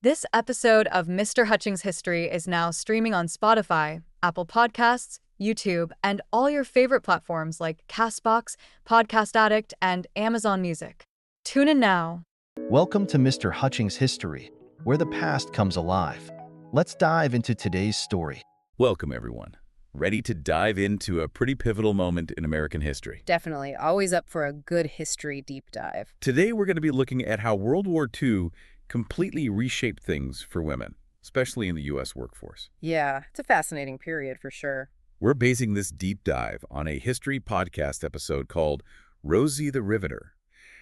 This episode of Mr. Hutchings History is now streaming on Spotify, Apple Podcasts, YouTube, and all your favorite platforms like Castbox, Podcast Addict, and Amazon Music. Tune in now. Welcome to Mr. Hutchings History, where the past comes alive. Let's dive into today's story. Welcome, everyone. Ready to dive into a pretty pivotal moment in American history. Definitely. Always up for a good history deep dive. Today, we're going to be looking at how World War II completely reshaped things for women, especially in the U.S. workforce. Yeah, it's a fascinating period for sure. We're basing this deep dive on a history podcast episode called Rosie the Riveter,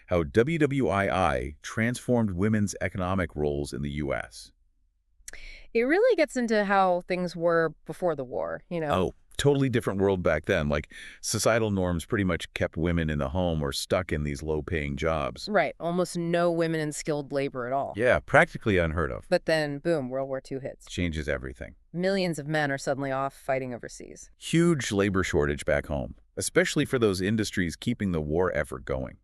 how WWII transformed women's economic roles in the U.S. It really gets into how things were before the war, Oh, totally different world back then. Like, societal norms pretty much kept women in the home or stuck in these low-paying jobs. Right, almost no women in skilled labor at all. Yeah, practically unheard of. But then, boom, World War II hits. Changes everything. Millions of men are suddenly off fighting overseas. Huge labor shortage back home, especially for those industries keeping the war effort going.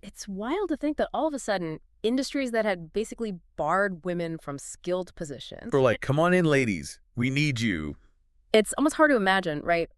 It's wild to think that all of a sudden, industries that had basically barred women from skilled positions. For like, come on in, ladies. We need you. It's almost hard to imagine, right?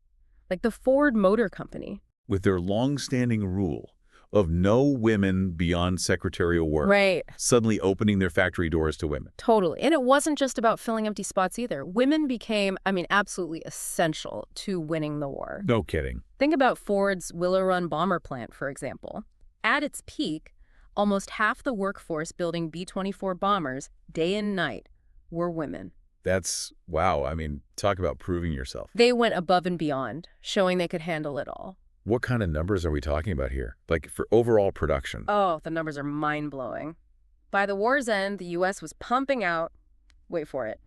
Like the Ford Motor Company. With their long-standing rule of no women beyond secretarial work. Right. Suddenly opening their factory doors to women. Totally. And it wasn't just about filling empty spots either. Women became, absolutely essential to winning the war. No kidding. Think about Ford's Willow Run bomber plant, for example. At its peak, almost half the workforce building B-24 bombers, day and night, were women. That's, wow. Talk about proving yourself. They went above and beyond, showing they could handle it all. What kind of numbers are we talking about here? Like, for overall production? Oh, the numbers are mind-blowing. By the war's end, the U.S. was pumping out, wait for it,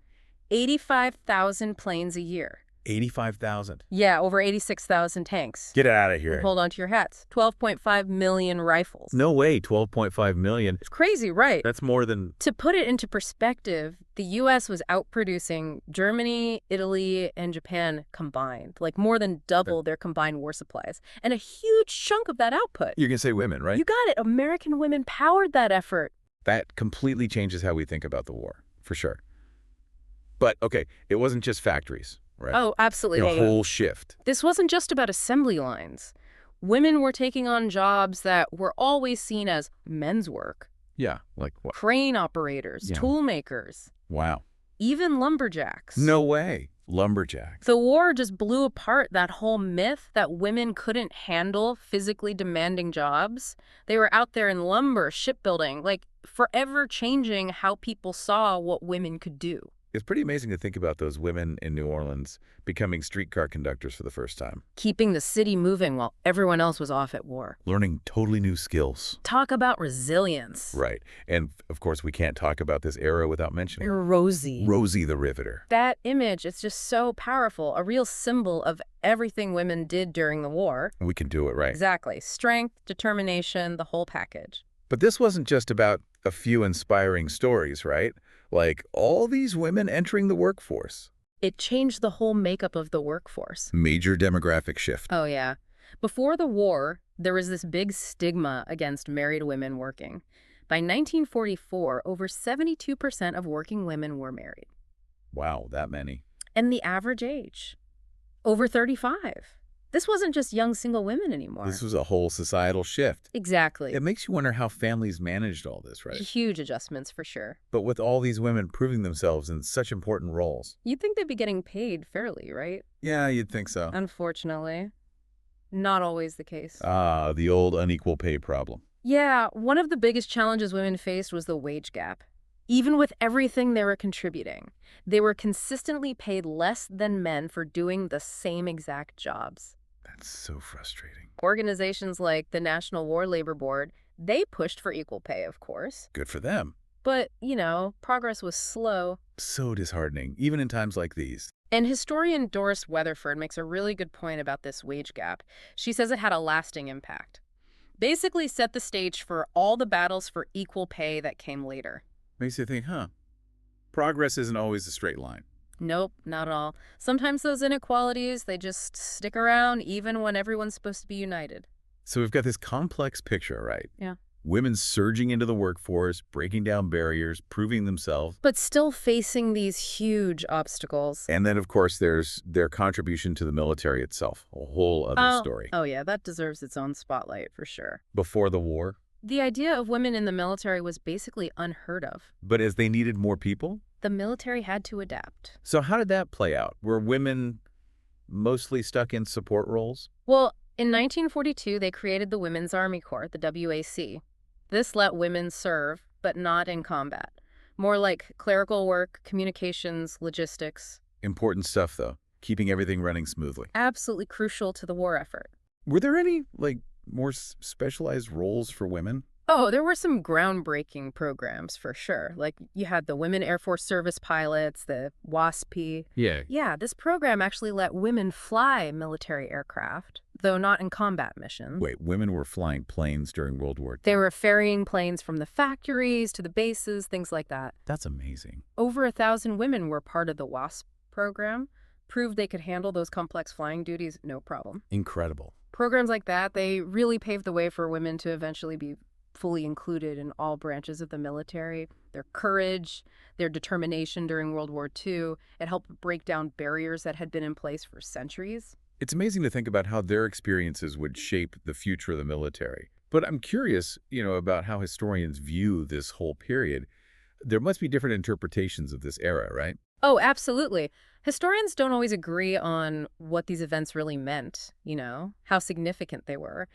85,000 planes a year. 85,000. Yeah, over 86,000 tanks. Get out of here. And hold on to your hats. 12.5 million rifles. No way, 12.5 million. It's crazy, right? That's more than... To put it into perspective, the U.S. was outproducing Germany, Italy, and Japan combined, like more than double their combined war supplies. And a huge chunk of that output. You're going to say women, right? You got it. American women powered that effort. That completely changes how we think about the war, for sure. But, okay, it wasn't just factories, right? Oh, absolutely. A whole shift. This wasn't just about assembly lines. Women were taking on jobs that were always seen as men's work. Yeah, like what? Crane operators, tool makers. Wow. Even lumberjacks. No way. Lumberjacks. The war just blew apart that whole myth that women couldn't handle physically demanding jobs. They were out there in lumber, shipbuilding, like forever changing how people saw what women could do. It's pretty amazing to think about those women in New Orleans becoming streetcar conductors for the first time. Keeping the city moving while everyone else was off at war. Learning totally new skills. Talk about resilience. Right. And, of course, we can't talk about this era without mentioning Rosie. Rosie the Riveter. That image is just so powerful, a real symbol of everything women did during the war. We can do it, right? Exactly. Strength, determination, the whole package. But this wasn't just about a few inspiring stories, right? Like, all these women entering the workforce. It changed the whole makeup of the workforce. Major demographic shift. Oh, yeah. Before the war, there was this big stigma against married women working. By 1944, over 72% of working women were married. Wow, that many. And the average age? Over 35. This wasn't just young single women anymore. This was a whole societal shift. Exactly. It makes you wonder how families managed all this, right? Huge adjustments for sure. But with all these women proving themselves in such important roles. You'd think they'd be getting paid fairly, right? Yeah, you'd think so. Unfortunately, not always the case. Ah, the old unequal pay problem. Yeah, one of the biggest challenges women faced was the wage gap. Even with everything they were contributing, they were consistently paid less than men for doing the same exact jobs. That's so frustrating. Organizations like the National War Labor Board, they pushed for equal pay, of course. Good for them. But, progress was slow. So disheartening, even in times like these. And historian Doris Weatherford makes a really good point about this wage gap. She says it had a lasting impact. Basically set the stage for all the battles for equal pay that came later. Makes you think, progress isn't always a straight line. Nope, not at all. Sometimes those inequalities, they just stick around even when everyone's supposed to be united. So we've got this complex picture, right? Yeah. Women surging into the workforce, breaking down barriers, proving themselves. But still facing these huge obstacles. And then, of course, there's their contribution to the military itself, a whole other story. Oh yeah, that deserves its own spotlight for sure. Before the war, The idea of women in the military was basically unheard of. but as they needed more people. The military had to adapt. So how did that play out? Were women mostly stuck in support roles? Well, in 1942, they created the Women's Army Corps, the WAC. This let women serve, but not in combat. More like clerical work, communications, logistics. Important stuff, though, keeping everything running smoothly. Absolutely crucial to the war effort. Were there any, more specialized roles for women? Oh, there were some groundbreaking programs for sure. Like you had the Women Airforce Service Pilots, the WASP. Yeah. Yeah, this program actually let women fly military aircraft, though not in combat missions. Wait, women were flying planes during World War II? They were ferrying planes from the factories to the bases, things like that. That's amazing. Over 1,000 women were part of the WASP program, proved they could handle those complex flying duties no problem. Incredible. Programs like that, they really paved the way for women to eventually be fully included in all branches of the military. Their courage, their determination during World War II, it helped break down barriers that had been in place for centuries. It's amazing to think about how their experiences would shape the future of the military. But I'm curious, about how historians view this whole period. There must be different interpretations of this era, right? Oh, absolutely. Historians don't always agree on what these events really meant, how significant they were.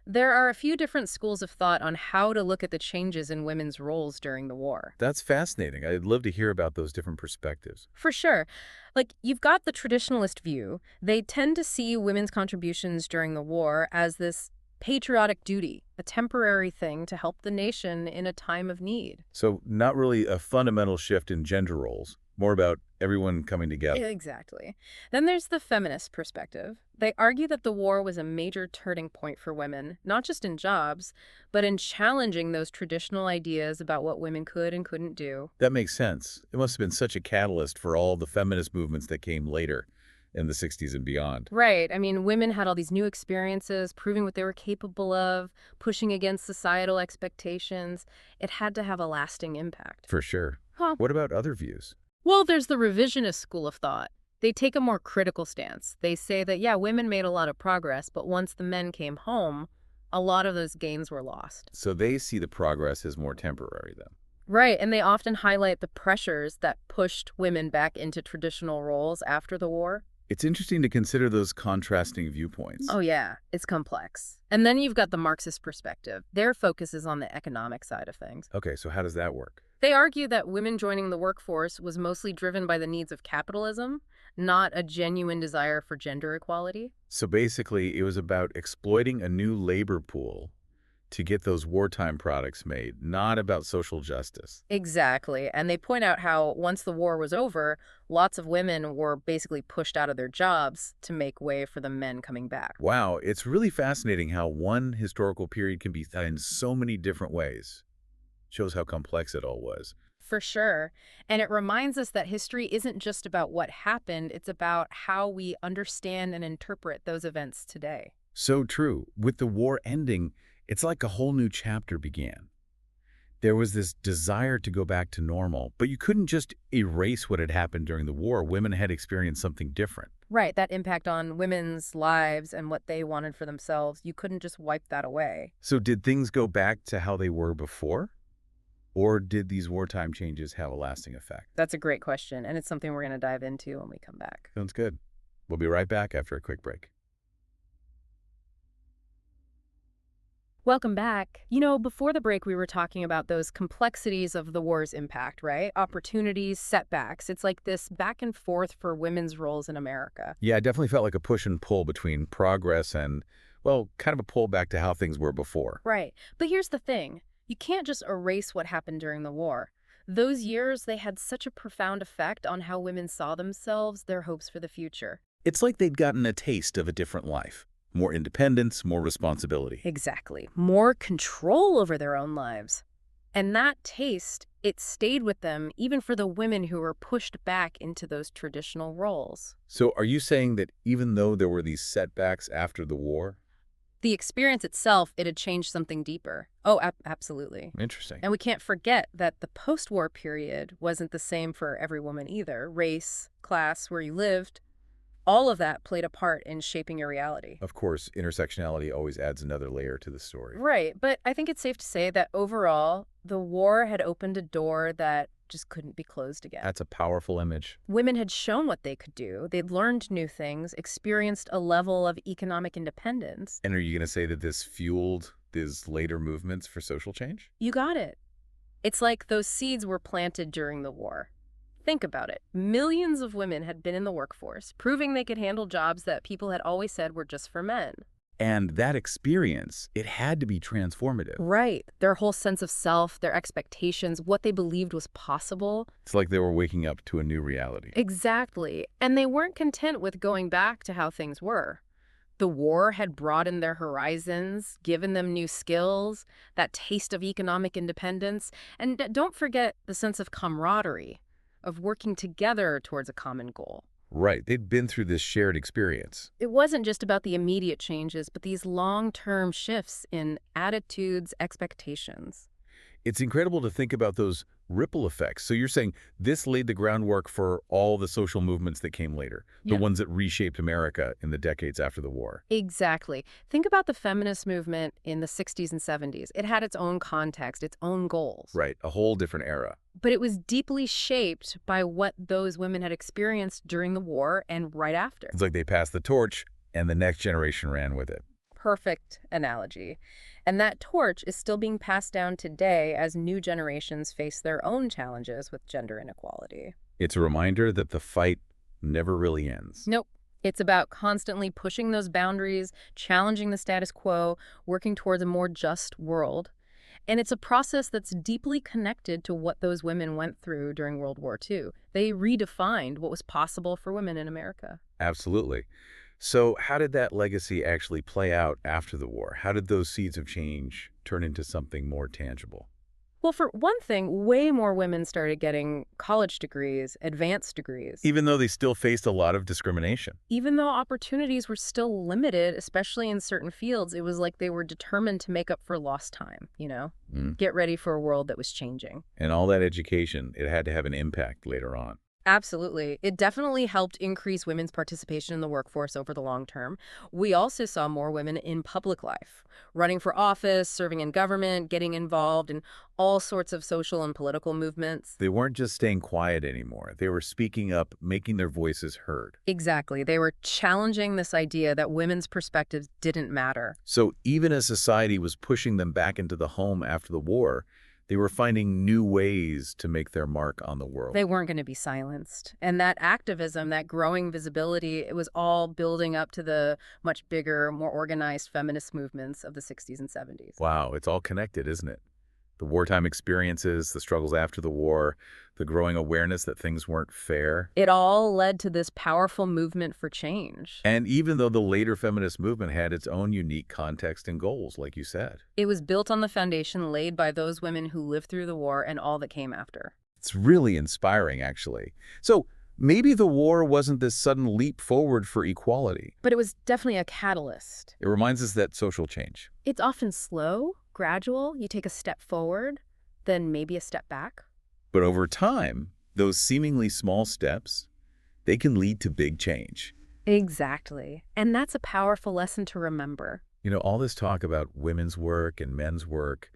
There are a few different schools of thought on how to look at the changes in women's roles during the war. That's fascinating. I'd love to hear about those different perspectives. For sure. Like, you've got the traditionalist view. They tend to see women's contributions during the war as this patriotic duty, a temporary thing to help the nation in a time of need. So not really a fundamental shift in gender roles, more about everyone coming together. Exactly. Then there's the feminist perspective. They argue that the war was a major turning point for women, not just in jobs, but in challenging those traditional ideas about what women could and couldn't do. That makes sense. It must have been such a catalyst for all the feminist movements that came later in the 60s and beyond. Right. I mean, women had all these new experiences, proving what they were capable of, pushing against societal expectations. It had to have a lasting impact. For sure. Huh. What about other views? Well, there's the revisionist school of thought. They take a more critical stance. They say that, yeah, women made a lot of progress, but once the men came home, a lot of those gains were lost. So they see the progress as more temporary then. Right, and they often highlight the pressures that pushed women back into traditional roles after the war. It's interesting to consider those contrasting viewpoints. Oh yeah, it's complex. And then you've got the Marxist perspective. Their focus is on the economic side of things. Okay, so how does that work? They argue that women joining the workforce was mostly driven by the needs of capitalism, not a genuine desire for gender equality. So basically, it was about exploiting a new labor pool to get those wartime products made, not about social justice. Exactly. And they point out how once the war was over, lots of women were basically pushed out of their jobs to make way for the men coming back. Wow, it's really fascinating how one historical period can be in so many different ways. Shows how complex it all was. For sure. And it reminds us that history isn't just about what happened, it's about how we understand and interpret those events today. So true. With the war ending, it's like a whole new chapter began. There was this desire to go back to normal, but you couldn't just erase what had happened during the war. Women had experienced something different. Right, that impact on women's lives and what they wanted for themselves, you couldn't just wipe that away. So did things go back to how they were before? Or did these wartime changes have a lasting effect? That's a great question, and it's something we're going to dive into when we come back. Sounds good. We'll be right back after a quick break. Welcome back. Before the break, we were talking about those complexities of the war's impact, right? Opportunities, setbacks. It's like this back and forth for women's roles in America. Yeah, I definitely felt like a push and pull between progress and, kind of a pull back to how things were before. Right. But here's the thing. You can't just erase what happened during the war. Those years, they had such a profound effect on how women saw themselves, their hopes for the future. It's like they'd gotten a taste of a different life. More independence, more responsibility. Exactly. More control over their own lives. And that taste, it stayed with them even for the women who were pushed back into those traditional roles. So are you saying that even though there were these setbacks after the war, The experience itself, it had changed something deeper. Oh, absolutely. Interesting. And we can't forget that the post-war period wasn't the same for every woman either. Race, class, where you lived, all of that played a part in shaping your reality. Of course, intersectionality always adds another layer to the story. Right, but I think it's safe to say that overall, the war had opened a door that just couldn't be closed again. That's a powerful image. Women had shown what they could do. They'd learned new things, experienced a level of economic independence. And are you going to say that this fueled these later movements for social change? You got it. It's like those seeds were planted during the war. Think about it. Millions of women had been in the workforce, proving they could handle jobs that people had always said were just for men. And that experience, it had to be transformative. Right. Their whole sense of self, their expectations, what they believed was possible. It's like they were waking up to a new reality. Exactly. And they weren't content with going back to how things were. The war had broadened their horizons, given them new skills, that taste of economic independence, and don't forget the sense of camaraderie, of working together towards a common goal. Right. They'd been through this shared experience. It wasn't just about the immediate changes, but these long-term shifts in attitudes, expectations. It's incredible to think about those ripple effects. So you're saying this laid the groundwork for all the social movements that came later, the ones that reshaped America in the decades after the war. Exactly. Think about the feminist movement in the 60s and 70s. It had its own context, its own goals. Right. A whole different era. But it was deeply shaped by what those women had experienced during the war and right after. It's like they passed the torch and the next generation ran with it. Perfect analogy. And that torch is still being passed down today as new generations face their own challenges with gender inequality. It's a reminder that the fight never really ends. Nope. It's about constantly pushing those boundaries, challenging the status quo, working towards a more just world. And it's a process that's deeply connected to what those women went through during World War II. They redefined what was possible for women in America. Absolutely. So how did that legacy actually play out after the war? How did those seeds of change turn into something more tangible? Well, for one thing, way more women started getting college degrees, advanced degrees. Even though they still faced a lot of discrimination. Even though opportunities were still limited, especially in certain fields, it was like they were determined to make up for lost time, Get ready for a world that was changing. And all that education, it had to have an impact later on. Absolutely. It definitely helped increase women's participation in the workforce over the long term. We also saw more women in public life, running for office, serving in government, getting involved in all sorts of social and political movements. They weren't just staying quiet anymore. They were speaking up, making their voices heard. Exactly. They were challenging this idea that women's perspectives didn't matter. So even as society was pushing them back into the home after the war, they were finding new ways to make their mark on the world. They weren't going to be silenced. And that activism, that growing visibility, it was all building up to the much bigger, more organized feminist movements of the 60s and 70s. Wow, it's all connected, isn't it? The wartime experiences, the struggles after the war, the growing awareness that things weren't fair. It all led to this powerful movement for change. And even though the later feminist movement had its own unique context and goals, like you said. It was built on the foundation laid by those women who lived through the war and all that came after. It's really inspiring, actually. So maybe the war wasn't this sudden leap forward for equality. But it was definitely a catalyst. It reminds us that social change. It's often slow, gradual. You take a step forward, then maybe a step back. But over time, those seemingly small steps, they can lead to big change. Exactly. And that's a powerful lesson to remember. All this talk about women's work and men's work,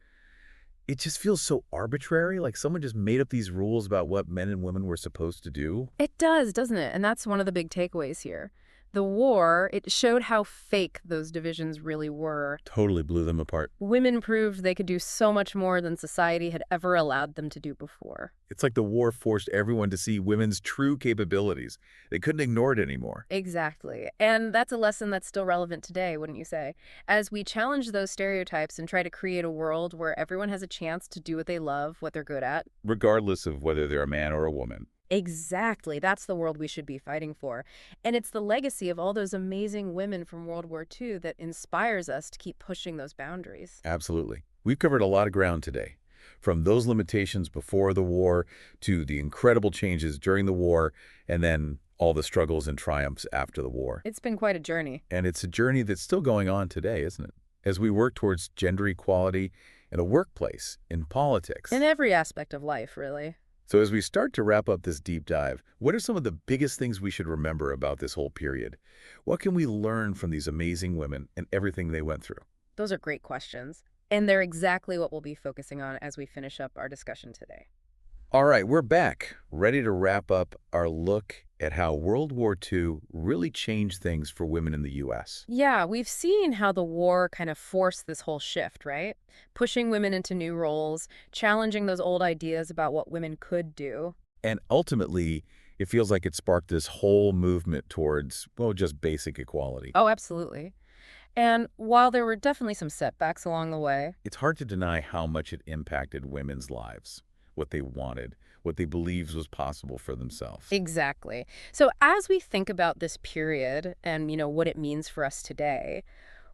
it just feels so arbitrary, like someone just made up these rules about what men and women were supposed to do. It does, doesn't it? And that's one of the big takeaways here. The war, it showed how fake those divisions really were. Totally blew them apart. Women proved they could do so much more than society had ever allowed them to do before. It's like the war forced everyone to see women's true capabilities. They couldn't ignore it anymore. Exactly. And that's a lesson that's still relevant today, wouldn't you say? As we challenge those stereotypes and try to create a world where everyone has a chance to do what they love, what they're good at. Regardless of whether they're a man or a woman. Exactly. That's the world we should be fighting for. And it's the legacy of all those amazing women from World War II that inspires us to keep pushing those boundaries. Absolutely. We've covered a lot of ground today. From those limitations before the war to the incredible changes during the war, and then all the struggles and triumphs after the war. It's been quite a journey. And it's a journey that's still going on today, isn't it? As we work towards gender equality in the workplace, in politics. In every aspect of life, really. So as we start to wrap up this deep dive, what are some of the biggest things we should remember about this whole period? What can we learn from these amazing women and everything they went through? Those are great questions. And they're exactly what we'll be focusing on as we finish up our discussion today. All right, we're back, ready to wrap up our look at how World War II really changed things for women in the U.S. Yeah, we've seen how the war kind of forced this whole shift, right? Pushing women into new roles, challenging those old ideas about what women could do. And ultimately, it feels like it sparked this whole movement towards, well, just basic equality. Oh, absolutely. And while there were definitely some setbacks along the way, It's hard to deny how much it impacted women's lives, what they wanted, what they believed was possible for themselves. exactly. So as we think about this period and, what it means for us today,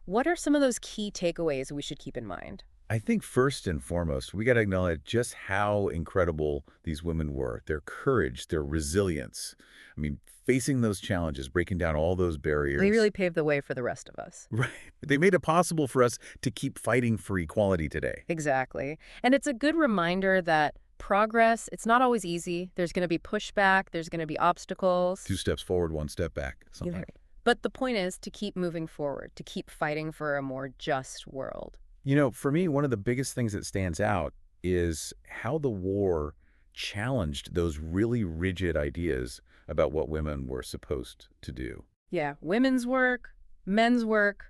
what are some of those key takeaways we should keep in mind? I think first and foremost, we got to acknowledge just how incredible these women were, their courage, their resilience. I mean, facing those challenges, breaking down all those barriers. They really paved the way for the rest of us. Right. They made it possible for us to keep fighting for equality today. Exactly. And it's a good reminder that progress, it's not always easy. There's going to be pushback. There's going to be obstacles. 2 steps forward, 1 step back. Something like that. But the point is to keep moving forward, to keep fighting for a more just world. You know, for me, one of the biggest things that stands out is how the war challenged those really rigid ideas about what women were supposed to do. Yeah, women's work, men's work,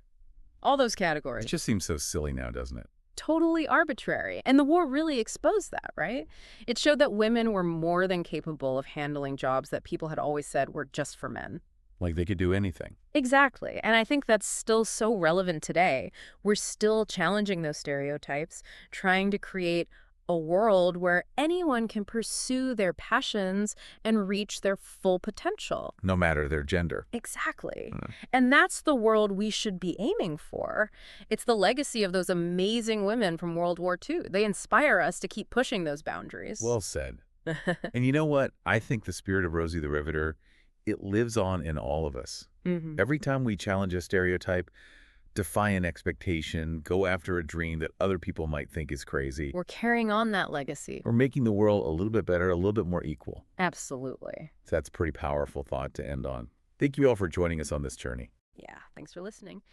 all those It categories. just seems so silly now, doesn't it? Totally arbitrary. And the war really exposed that, right? It showed that women were more than capable of handling jobs that people had always said were just for men. Like they could do anything. Exactly. And I think that's still so relevant today. We're still challenging those stereotypes, trying to create a world where anyone can pursue their passions and reach their full potential. No matter their gender. Exactly. And that's the world we should be aiming for. It's the legacy of those amazing women from World War II. They inspire us to keep pushing those boundaries. Well said. And you know what? I think the spirit of Rosie the Riveter, it lives on in all of us. Mhm. Every time we challenge a stereotype, defy an expectation, go after a dream that other people might think is crazy, We're carrying on that legacy. we're making the world a little bit better, a little bit more equal. Absolutely. So that's a pretty powerful thought to end on. Thank you all for joining us on this journey. Yeah, thanks for listening.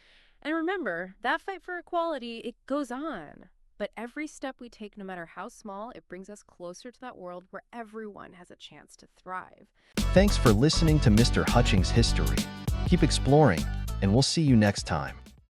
And remember, that fight for equality, it goes on. But every step we take, no matter how small, it brings us closer to that world where everyone has a chance to thrive. Thanks for listening to Mr. Hutchings History. Keep exploring, and we'll see you next time.